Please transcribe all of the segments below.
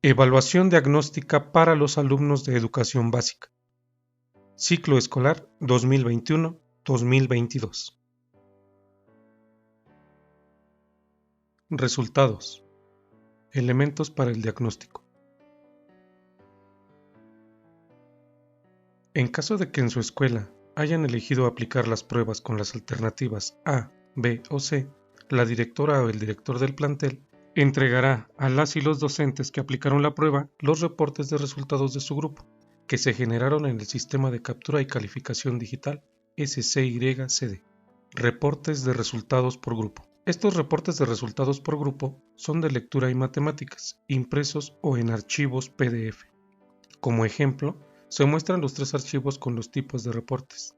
Evaluación diagnóstica para los alumnos de educación básica. Ciclo escolar 2021-2022. Resultados. Elementos para el diagnóstico. En caso de que en su escuela hayan elegido aplicar las pruebas con las alternativas A, B o C, la directora o el director del plantel entregará a las y los docentes que aplicaron la prueba los reportes de resultados de su grupo, que se generaron en el sistema de captura y calificación digital SCYCD. Reportes de resultados por grupo. Estos reportes de resultados por grupo son de lectura y matemáticas, impresos o en archivos PDF. Como ejemplo, se muestran los 3 archivos con los tipos de reportes.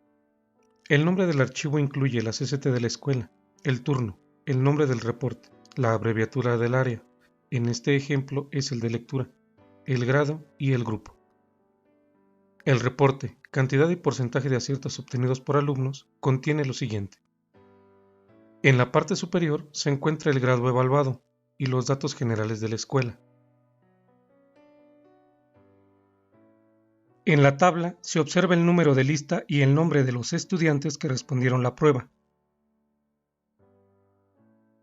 El nombre del archivo incluye la CCT de la escuela, el turno, el nombre del reporte, la abreviatura del área, en este ejemplo es el de lectura, el grado y el grupo. El reporte, cantidad y porcentaje de aciertos obtenidos por alumnos, contiene lo siguiente. En la parte superior se encuentra el grado evaluado y los datos generales de la escuela. En la tabla se observa el número de lista y el nombre de los estudiantes que respondieron la prueba.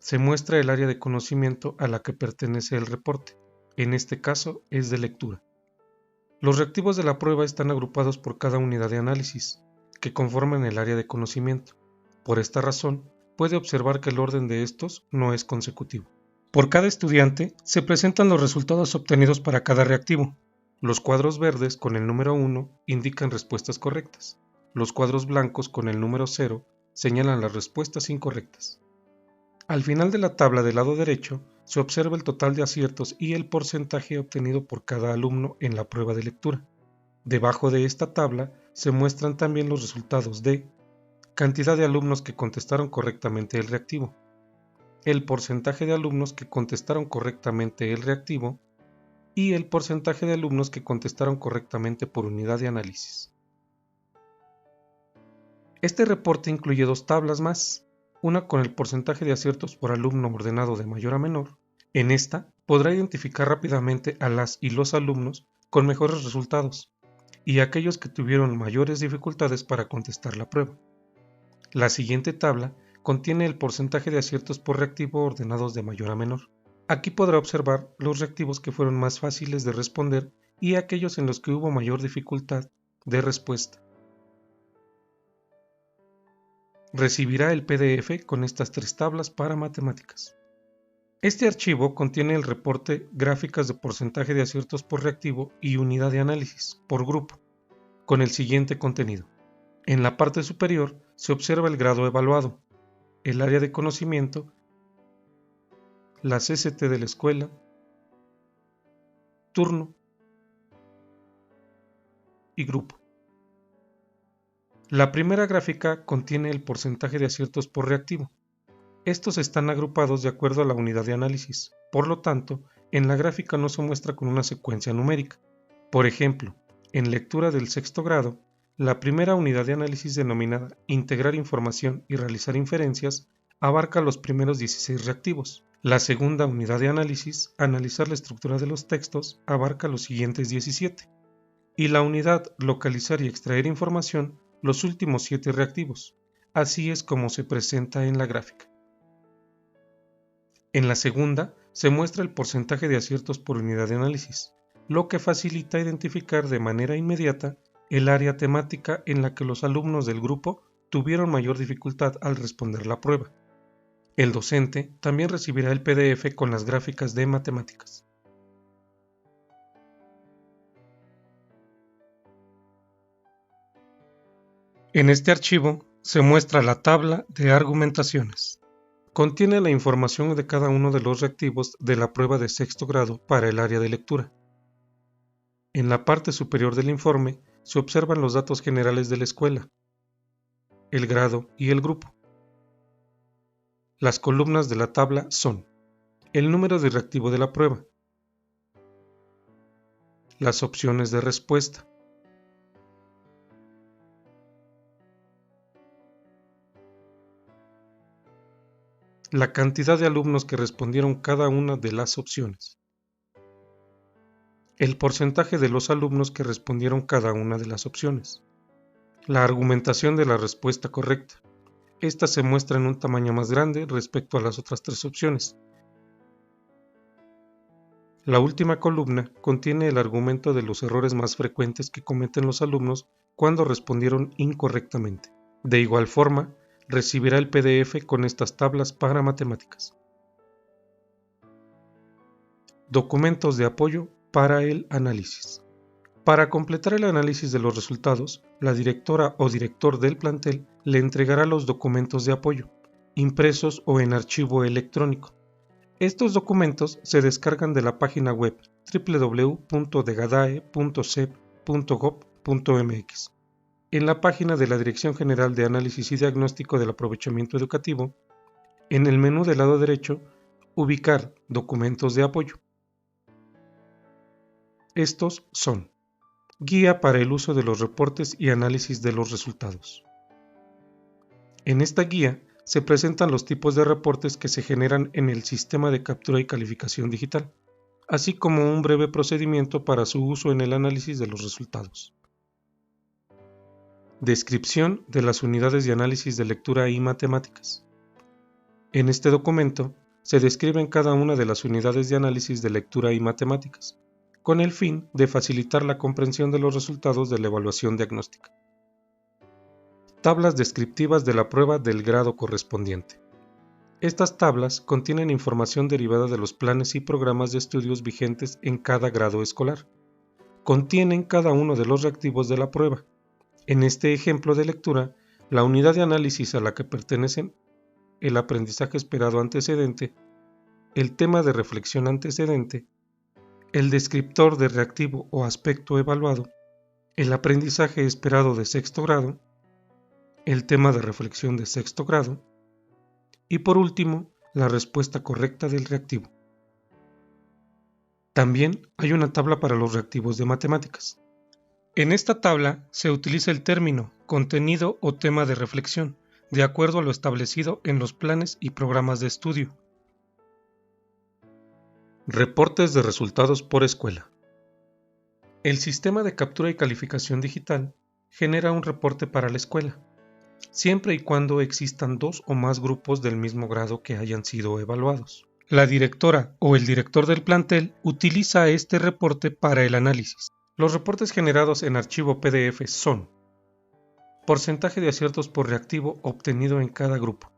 Se muestra el área de conocimiento a la que pertenece el reporte, en este caso es de lectura. Los reactivos de la prueba están agrupados por cada unidad de análisis, que conforman el área de conocimiento. Por esta razón, puede observar que el orden de estos no es consecutivo. Por cada estudiante, se presentan los resultados obtenidos para cada reactivo. Los cuadros verdes con el número 1 indican respuestas correctas. Los cuadros blancos con el número 0 señalan las respuestas incorrectas. Al final de la tabla del lado derecho se observa el total de aciertos y el porcentaje obtenido por cada alumno en la prueba de lectura. Debajo de esta tabla se muestran también los resultados de cantidad de alumnos que contestaron correctamente el reactivo, el porcentaje de alumnos que contestaron correctamente el reactivo y el porcentaje de alumnos que contestaron correctamente por unidad de análisis. Este reporte incluye 2 tablas más, una con el porcentaje de aciertos por alumno ordenado de mayor a menor. En esta podrá identificar rápidamente a las y los alumnos con mejores resultados y aquellos que tuvieron mayores dificultades para contestar la prueba. La siguiente tabla contiene el porcentaje de aciertos por reactivo ordenados de mayor a menor. Aquí podrá observar los reactivos que fueron más fáciles de responder y aquellos en los que hubo mayor dificultad de respuesta. Recibirá el PDF con estas 3 tablas para matemáticas. Este archivo contiene el reporte gráficas de porcentaje de aciertos por reactivo y unidad de análisis por grupo, con el siguiente contenido. En la parte superior se observa el grado evaluado, el área de conocimiento, la CCT de la escuela, turno y grupo. La primera gráfica contiene el porcentaje de aciertos por reactivo. Estos están agrupados de acuerdo a la unidad de análisis, por lo tanto, en la gráfica no se muestra con una secuencia numérica. Por ejemplo, en lectura del 6º grado, la primera unidad de análisis denominada Integrar información y realizar inferencias abarca los primeros 16 reactivos. La segunda unidad de análisis, Analizar la estructura de los textos, abarca los siguientes 17. Y la unidad Localizar y extraer información, los últimos 7 reactivos. Así es como se presenta en la gráfica. En la segunda, se muestra el porcentaje de aciertos por unidad de análisis, lo que facilita identificar de manera inmediata el área temática en la que los alumnos del grupo tuvieron mayor dificultad al responder la prueba. El docente también recibirá el PDF con las gráficas de matemáticas. En este archivo se muestra la tabla de argumentaciones. Contiene la información de cada uno de los reactivos de la prueba de 6º grado para el área de lectura. En la parte superior del informe se observan los datos generales de la escuela, el grado y el grupo. Las columnas de la tabla son el número de reactivo de la prueba, las opciones de respuesta, la cantidad de alumnos que respondieron cada una de las opciones. el porcentaje de los alumnos que respondieron cada una de las opciones, la argumentación de la respuesta correcta. Esta se muestra en un tamaño más grande respecto a las otras 3 opciones. La última columna contiene el argumento de los errores más frecuentes que cometen los alumnos cuando respondieron incorrectamente. De igual forma, recibirá el PDF con estas tablas para matemáticas. Documentos de apoyo para el análisis. Para completar el análisis de los resultados, la directora o director del plantel le entregará los documentos de apoyo, impresos o en archivo electrónico. Estos documentos se descargan de la página web www.degadae.cep.gov.mx. En la página de la Dirección General de Análisis y Diagnóstico del Aprovechamiento Educativo, en el menú del lado derecho, ubicar Documentos de apoyo. Estos son: Guía para el uso de los reportes y análisis de los resultados. En esta guía se presentan los tipos de reportes que se generan en el sistema de captura y calificación digital, así como un breve procedimiento para su uso en el análisis de los resultados. Descripción de las unidades de análisis de lectura y matemáticas. En este documento se describen cada una de las unidades de análisis de lectura y matemáticas, con el fin de facilitar la comprensión de los resultados de la evaluación diagnóstica. Tablas descriptivas de la prueba del grado correspondiente. Estas tablas contienen información derivada de los planes y programas de estudios vigentes en cada grado escolar. Contienen cada uno de los reactivos de la prueba. En este ejemplo de lectura, la unidad de análisis a la que pertenecen el aprendizaje esperado antecedente, el tema de reflexión antecedente, el descriptor de reactivo o aspecto evaluado, el aprendizaje esperado de sexto grado, el tema de reflexión de sexto grado y por último, la respuesta correcta del reactivo. También hay una tabla para los reactivos de matemáticas. En esta tabla se utiliza el término, contenido o tema de reflexión, de acuerdo a lo establecido en los planes y programas de estudio. Reportes de resultados por escuela. El sistema de captura y calificación digital genera un reporte para la escuela, siempre y cuando existan 2 o más grupos del mismo grado que hayan sido evaluados. La directora o el director del plantel utiliza este reporte para el análisis. Los reportes generados en archivo PDF son: porcentaje de aciertos por reactivo obtenido en cada grupo.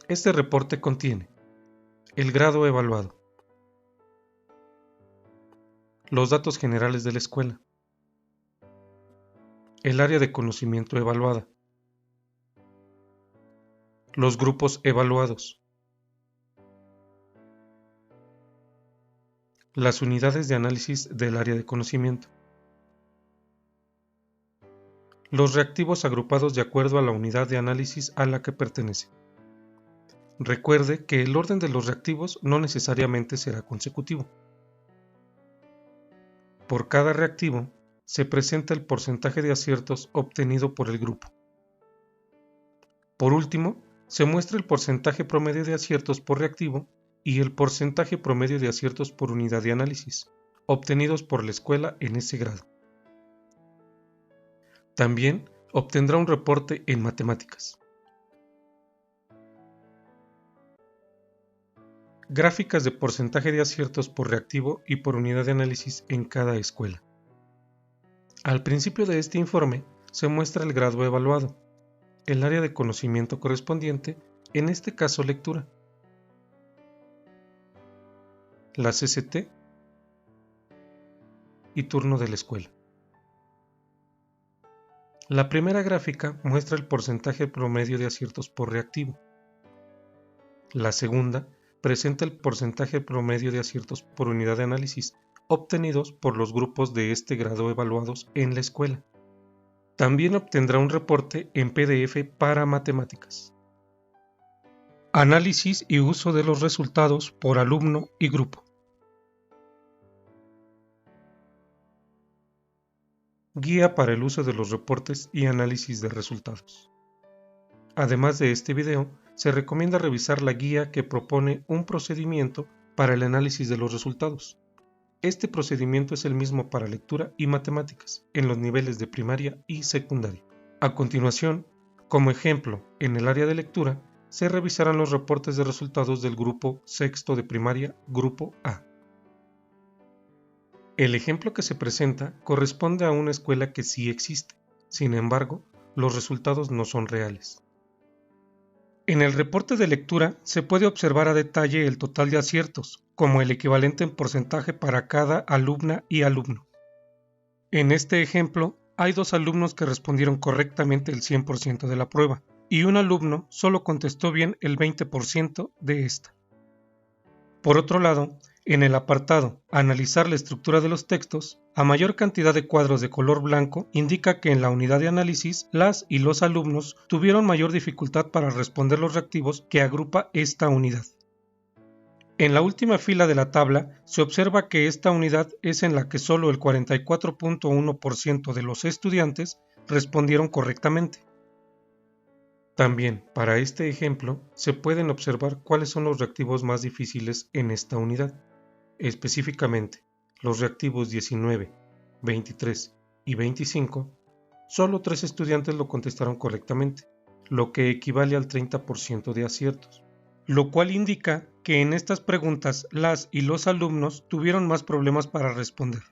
Este reporte contiene el grado evaluado, los datos generales de la escuela, el área de conocimiento evaluada, los grupos evaluados, las unidades de análisis del área de conocimiento, los reactivos agrupados de acuerdo a la unidad de análisis a la que pertenece. Recuerde que el orden de los reactivos no necesariamente será consecutivo. Por cada reactivo se presenta el porcentaje de aciertos obtenido por el grupo. Por último, se muestra el porcentaje promedio de aciertos por reactivo y el porcentaje promedio de aciertos por unidad de análisis, obtenidos por la escuela en ese grado. También obtendrá un reporte en matemáticas. Gráficas de porcentaje de aciertos por reactivo y por unidad de análisis en cada escuela. Al principio de este informe se muestra el grado evaluado, el área de conocimiento correspondiente, en este caso lectura, la CCT y turno de la escuela. La primera gráfica muestra el porcentaje promedio de aciertos por reactivo. La segunda presenta el porcentaje promedio de aciertos por unidad de análisis obtenidos por los grupos de este grado evaluados en la escuela. También obtendrá un reporte en PDF para matemáticas. Análisis y uso de los resultados por alumno y grupo. Guía para el uso de los reportes y análisis de resultados. Además de este video, se recomienda revisar la guía que propone un procedimiento para el análisis de los resultados. Este procedimiento es el mismo para lectura y matemáticas, en los niveles de primaria y secundaria. A continuación, como ejemplo, en el área de lectura, se revisarán los reportes de resultados del grupo sexto de primaria, grupo A. El ejemplo que se presenta corresponde a una escuela que sí existe, sin embargo, los resultados no son reales. En el reporte de lectura se puede observar a detalle el total de aciertos, como el equivalente en porcentaje para cada alumna y alumno. En este ejemplo, hay 2 alumnos que respondieron correctamente el 100% de la prueba, y un alumno solo contestó bien el 20% de esta. Por otro lado, en el apartado Analizar la estructura de los textos, a mayor cantidad de cuadros de color blanco indica que en la unidad de análisis las y los alumnos tuvieron mayor dificultad para responder los reactivos que agrupa esta unidad. En la última fila de la tabla se observa que esta unidad es en la que solo el 44.1% de los estudiantes respondieron correctamente. También, para este ejemplo, se pueden observar cuáles son los reactivos más difíciles en esta unidad. Específicamente, los reactivos 19, 23 y 25, solo 3 estudiantes lo contestaron correctamente, lo que equivale al 30% de aciertos, lo cual indica que en estas preguntas las y los alumnos tuvieron más problemas para responder.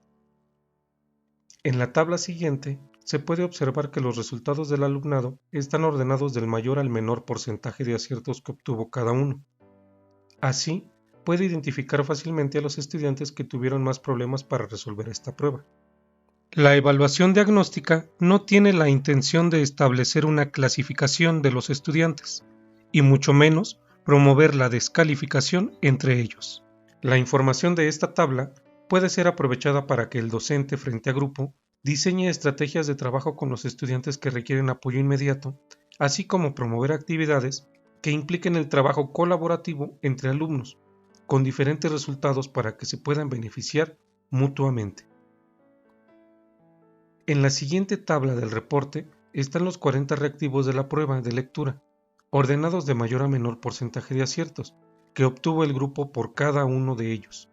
En la tabla siguiente, se puede observar que los resultados del alumnado están ordenados del mayor al menor porcentaje de aciertos que obtuvo cada uno. Así, puede identificar fácilmente a los estudiantes que tuvieron más problemas para resolver esta prueba. La evaluación diagnóstica no tiene la intención de establecer una clasificación de los estudiantes, y mucho menos promover la descalificación entre ellos. La información de esta tabla puede ser aprovechada para que el docente frente a grupo diseñe estrategias de trabajo con los estudiantes que requieren apoyo inmediato, así como promover actividades que impliquen el trabajo colaborativo entre alumnos, con diferentes resultados para que se puedan beneficiar mutuamente. En la siguiente tabla del reporte están los 40 reactivos de la prueba de lectura, ordenados de mayor a menor porcentaje de aciertos, que obtuvo el grupo por cada uno de ellos.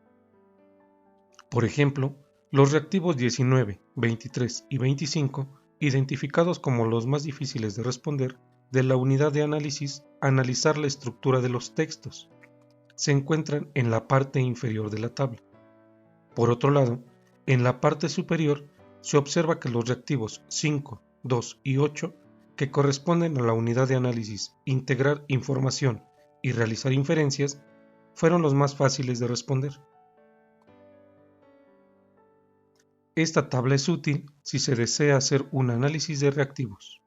Por ejemplo, los reactivos 19, 23 y 25, identificados como los más difíciles de responder, de la unidad de análisis, analizar la estructura de los textos, se encuentran en la parte inferior de la tabla. Por otro lado, en la parte superior se observa que los reactivos 5, 2 y 8, que corresponden a la unidad de análisis, integrar información y realizar inferencias, fueron los más fáciles de responder. Esta tabla es útil si se desea hacer un análisis de reactivos.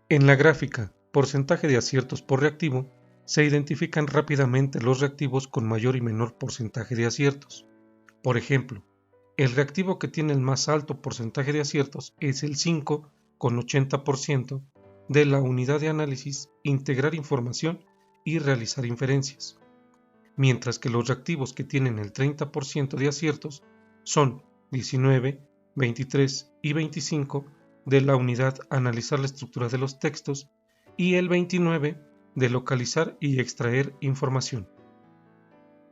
En la gráfica porcentaje de aciertos por reactivo, se identifican rápidamente los reactivos con mayor y menor porcentaje de aciertos. Por ejemplo, el reactivo que tiene el más alto porcentaje de aciertos es el 5 con 80% de la unidad de análisis, integrar información y realizar inferencias, mientras que los reactivos que tienen el 30% de aciertos son 19, 23 y 25 de la unidad analizar la estructura de los textos y el 29 de localizar y extraer información.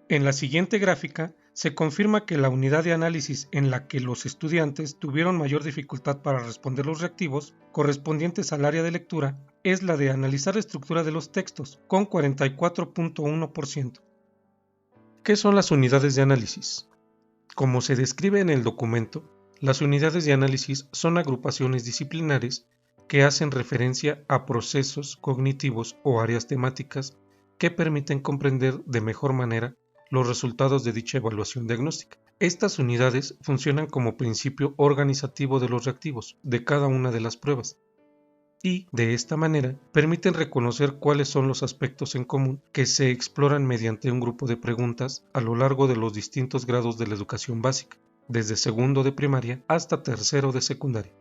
En la siguiente gráfica se confirma que la unidad de análisis en la que los estudiantes tuvieron mayor dificultad para responder los reactivos correspondientes al área de lectura es la de analizar la estructura de los textos, con 44.1%. ¿Qué son las unidades de análisis? Como se describe en el documento, las unidades de análisis son agrupaciones disciplinares que hacen referencia a procesos cognitivos o áreas temáticas que permiten comprender de mejor manera los resultados de dicha evaluación diagnóstica. Estas unidades funcionan como principio organizativo de los reactivos de cada una de las pruebas y, de esta manera, permiten reconocer cuáles son los aspectos en común que se exploran mediante un grupo de preguntas a lo largo de los distintos grados de la educación básica, desde segundo de primaria hasta tercero de secundaria.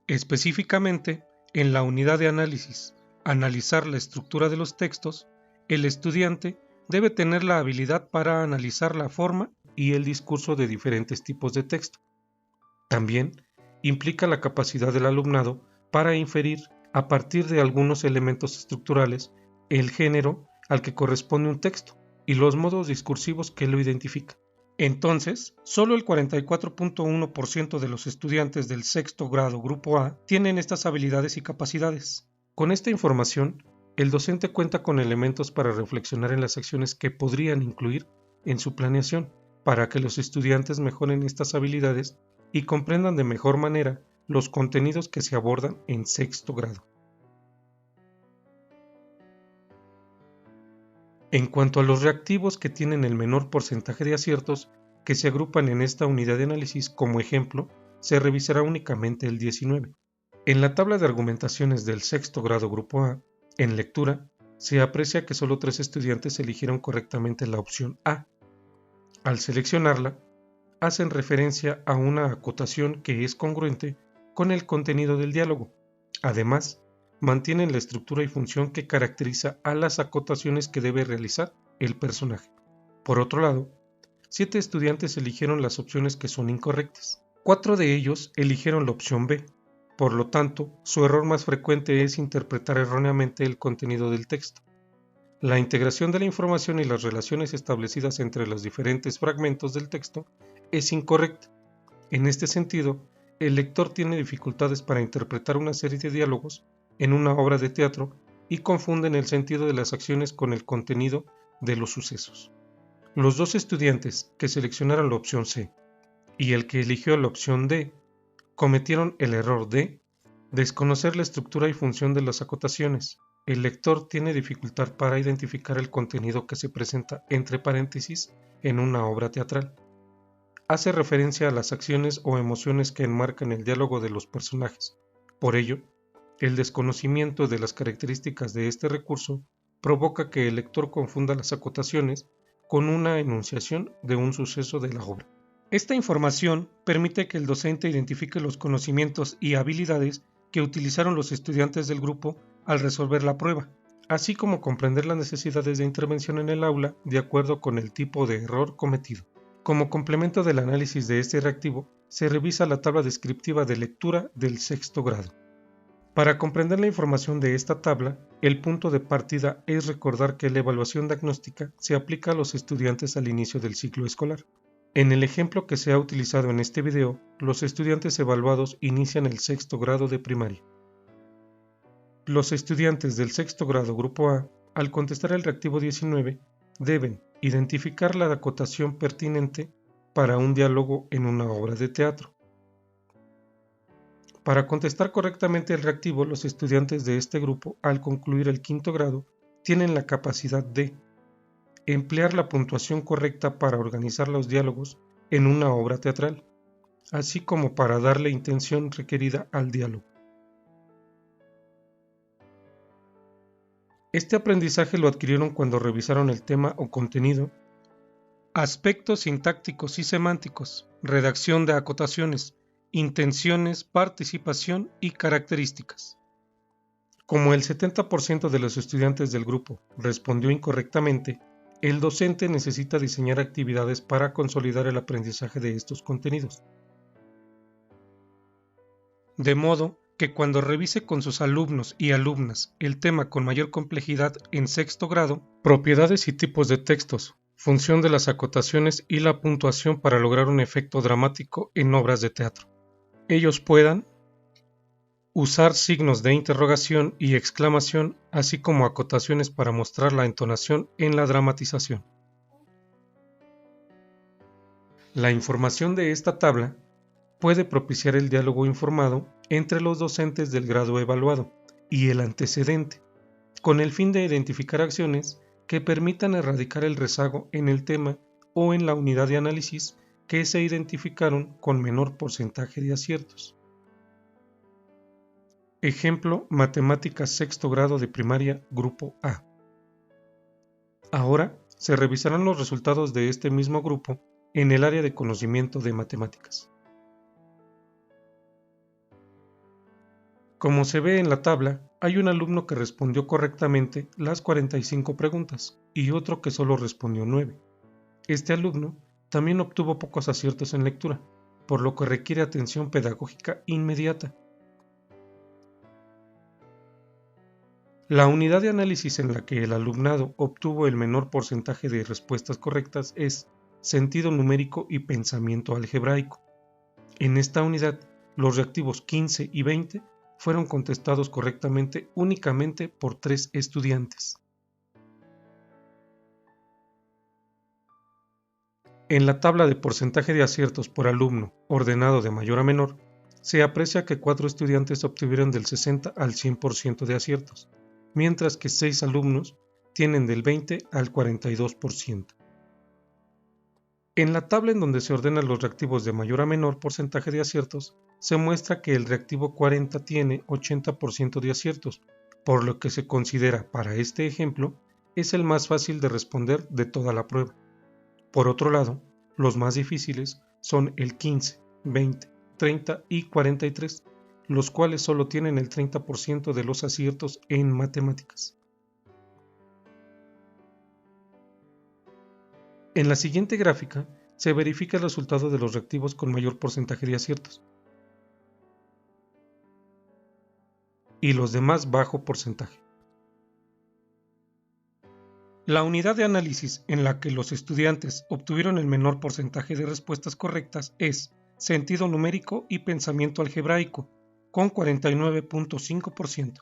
Específicamente, en la unidad de análisis, analizar la estructura de los textos, el estudiante debe tener la habilidad para analizar la forma y el discurso de diferentes tipos de texto. También implica la capacidad del alumnado para inferir, a partir de algunos elementos estructurales, el género al que corresponde un texto, y los modos discursivos que lo identifican. Entonces, solo el 44.1% de los estudiantes del sexto grado Grupo A tienen estas habilidades y capacidades. Con esta información, el docente cuenta con elementos para reflexionar en las acciones que podrían incluir en su planeación, para que los estudiantes mejoren estas habilidades y comprendan de mejor manera los contenidos que se abordan en sexto grado. En cuanto a los reactivos que tienen el menor porcentaje de aciertos, que se agrupan en esta unidad de análisis como ejemplo, se revisará únicamente el 19. En la tabla de argumentaciones del sexto grado Grupo A, en lectura, se aprecia que solo 3 estudiantes eligieron correctamente la opción A. Al seleccionarla, hacen referencia a una acotación que es congruente con el contenido del diálogo. Además, mantienen la estructura y función que caracteriza a las acotaciones que debe realizar el personaje. Por otro lado, 7 estudiantes eligieron las opciones que son incorrectas. 4 de ellos eligieron la opción B. Por lo tanto, su error más frecuente es interpretar erróneamente el contenido del texto. La integración de la información y las relaciones establecidas entre los diferentes fragmentos del texto es incorrecta. En este sentido, el lector tiene dificultades para interpretar una serie de diálogos en una obra de teatro y confunden el sentido de las acciones con el contenido de los sucesos. Los 2 estudiantes que seleccionaron la opción C y el que eligió la opción D cometieron el error de desconocer la estructura y función de las acotaciones. El lector tiene dificultad para identificar el contenido que se presenta entre paréntesis en una obra teatral. Hace referencia a las acciones o emociones que enmarcan el diálogo de los personajes. Por ello, el desconocimiento de las características de este recurso provoca que el lector confunda las acotaciones con una enunciación de un suceso de la obra. Esta información permite que el docente identifique los conocimientos y habilidades que utilizaron los estudiantes del grupo al resolver la prueba, así como comprender las necesidades de intervención en el aula de acuerdo con el tipo de error cometido. Como complemento del análisis de este reactivo, se revisa la tabla descriptiva de lectura del sexto grado. Para comprender la información de esta tabla, el punto de partida es recordar que la evaluación diagnóstica se aplica a los estudiantes al inicio del ciclo escolar. En el ejemplo que se ha utilizado en este video, los estudiantes evaluados inician el sexto grado de primaria. Los estudiantes del sexto grado Grupo A, al contestar el reactivo 19, deben identificar la acotación pertinente para un diálogo en una obra de teatro. Para contestar correctamente el reactivo, los estudiantes de este grupo, al concluir el quinto grado, tienen la capacidad de emplear la puntuación correcta para organizar los diálogos en una obra teatral, así como para darle intención requerida al diálogo. Este aprendizaje lo adquirieron cuando revisaron el tema o contenido, aspectos sintácticos y semánticos, redacción de acotaciones, intenciones, participación y características. Como el 70% de los estudiantes del grupo respondió incorrectamente, el docente necesita diseñar actividades para consolidar el aprendizaje de estos contenidos. De modo que cuando revise con sus alumnos y alumnas el tema con mayor complejidad en sexto grado, propiedades y tipos de textos, función de las acotaciones y la puntuación para lograr un efecto dramático en obras de teatro, ellos puedan usar signos de interrogación y exclamación, así como acotaciones para mostrar la entonación en la dramatización. La información de esta tabla puede propiciar el diálogo informado entre los docentes del grado evaluado y el antecedente, con el fin de identificar acciones que permitan erradicar el rezago en el tema o en la unidad de análisis que se identificaron con menor porcentaje de aciertos. Ejemplo, matemáticas sexto grado de primaria, grupo A. Ahora se revisarán los resultados de este mismo grupo en el área de conocimiento de matemáticas. Como se ve en la tabla, hay un alumno que respondió correctamente las 45 preguntas y otro que solo respondió 9. Este alumno también obtuvo pocos aciertos en lectura, por lo que requiere atención pedagógica inmediata. La unidad de análisis en la que el alumnado obtuvo el menor porcentaje de respuestas correctas es sentido numérico y pensamiento algebraico. En esta unidad, los reactivos 15 y 20 fueron contestados correctamente únicamente por 3 estudiantes. En la tabla de porcentaje de aciertos por alumno, ordenado de mayor a menor, se aprecia que 4 estudiantes obtuvieron del 60 al 100% de aciertos, mientras que 6 alumnos tienen del 20 al 42%. En la tabla en donde se ordenan los reactivos de mayor a menor porcentaje de aciertos, se muestra que el reactivo 40 tiene 80% de aciertos, por lo que se considera para este ejemplo es el más fácil de responder de toda la prueba. Por otro lado, los más difíciles son el 15, 20, 30 y 43, los cuales solo tienen el 30% de los aciertos en matemáticas. En la siguiente gráfica se verifica el resultado de los reactivos con mayor porcentaje de aciertos y los de más bajo porcentaje. La unidad de análisis en la que los estudiantes obtuvieron el menor porcentaje de respuestas correctas es sentido numérico y pensamiento algebraico, con 49.5%.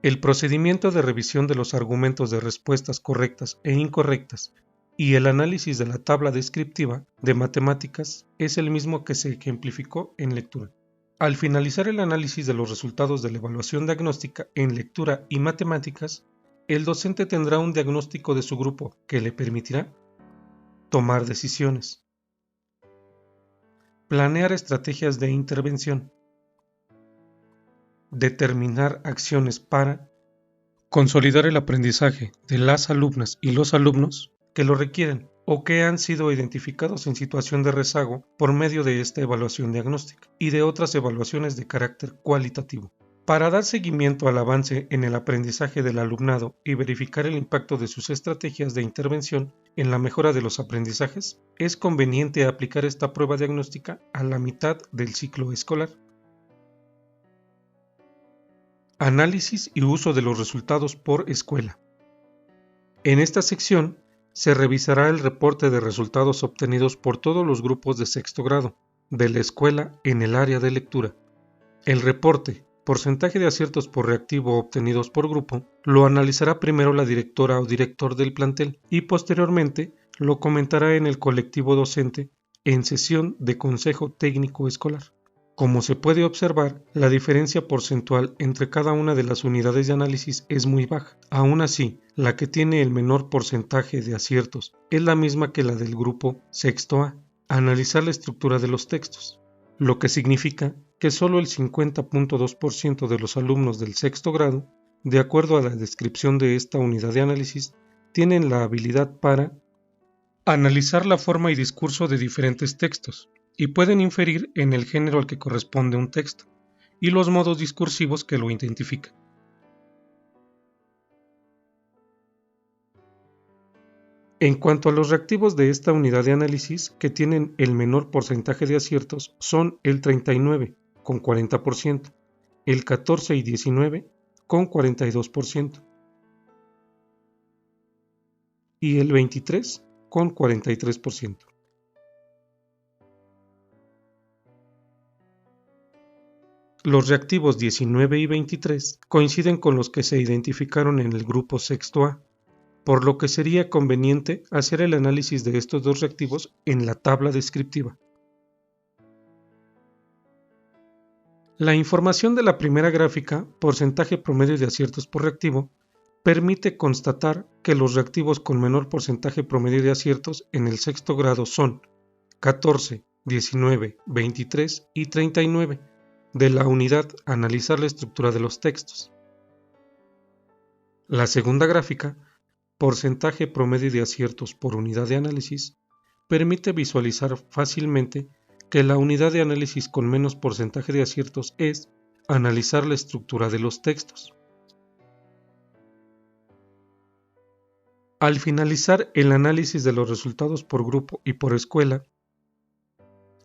El procedimiento de revisión de los argumentos de respuestas correctas e incorrectas y el análisis de la tabla descriptiva de matemáticas es el mismo que se ejemplificó en lectura. Al finalizar el análisis de los resultados de la evaluación diagnóstica en lectura y matemáticas, el docente tendrá un diagnóstico de su grupo que le permitirá tomar decisiones, planear estrategias de intervención, determinar acciones para consolidar el aprendizaje de las alumnas y los alumnos que lo requieren o que han sido identificados en situación de rezago por medio de esta evaluación diagnóstica y de otras evaluaciones de carácter cualitativo. Para dar seguimiento al avance en el aprendizaje del alumnado y verificar el impacto de sus estrategias de intervención en la mejora de los aprendizajes, es conveniente aplicar esta prueba diagnóstica a la mitad del ciclo escolar. Análisis y uso de los resultados por escuela. En esta sección se revisará el reporte de resultados obtenidos por todos los grupos de sexto grado de la escuela en el área de lectura. El reporte, porcentaje de aciertos por reactivo obtenidos por grupo, lo analizará primero la directora o director del plantel y posteriormente lo comentará en el colectivo docente en sesión de consejo técnico escolar. Como se puede observar, la diferencia porcentual entre cada una de las unidades de análisis es muy baja. Aún así, la que tiene el menor porcentaje de aciertos es la misma que la del grupo sexto A, analizar la estructura de los textos, lo que significa que solo el 50.2% de los alumnos del sexto grado, de acuerdo a la descripción de esta unidad de análisis, tienen la habilidad para analizar la forma y discurso de diferentes textos, y pueden inferir en el género al que corresponde un texto, y los modos discursivos que lo identifican. En cuanto a los reactivos de esta unidad de análisis, que tienen el menor porcentaje de aciertos, son el 39, con 40%, el 14 y 19, con 42%, y el 23, con 43%. Los reactivos 19 y 23 coinciden con los que se identificaron en el grupo sexto A, por lo que sería conveniente hacer el análisis de estos dos reactivos en la tabla descriptiva. La información de la primera gráfica, porcentaje promedio de aciertos por reactivo, permite constatar que los reactivos con menor porcentaje promedio de aciertos en el sexto grado son 14, 19, 23 y 39, de la unidad Analizar la estructura de los textos. La segunda gráfica, porcentaje promedio de aciertos por unidad de análisis, permite visualizar fácilmente que la unidad de análisis con menos porcentaje de aciertos es analizar la estructura de los textos. Al finalizar el análisis de los resultados por grupo y por escuela,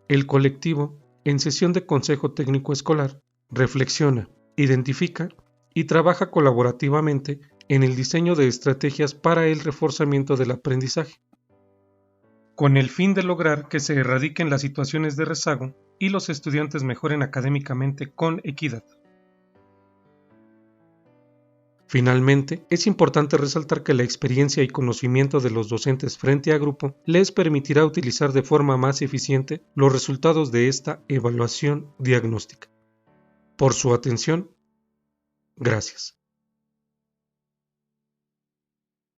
el colectivo, en sesión de consejo técnico escolar, reflexiona, identifica y trabaja colaborativamente en el diseño de estrategias para el reforzamiento del aprendizaje, con el fin de lograr que se erradiquen las situaciones de rezago y los estudiantes mejoren académicamente con equidad. Finalmente, es importante resaltar que la experiencia y conocimiento de los docentes frente a grupo les permitirá utilizar de forma más eficiente los resultados de esta evaluación diagnóstica. Por su atención, gracias.